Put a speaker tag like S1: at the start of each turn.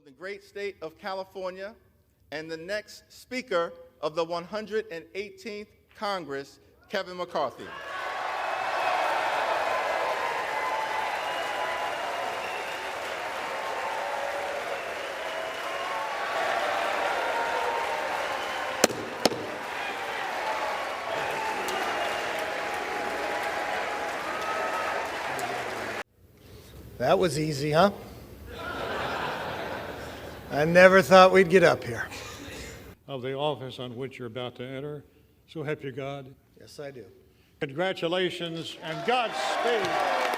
S1: the great state of California and the next Speaker of the 118th Congress, Kevin McCarthy.
S2: That was easy, huh? I never thought we'd get up here.
S3: Of the office on which you're about to enter. So help you God.
S2: Yes, I do.
S3: Congratulations and Godspeed.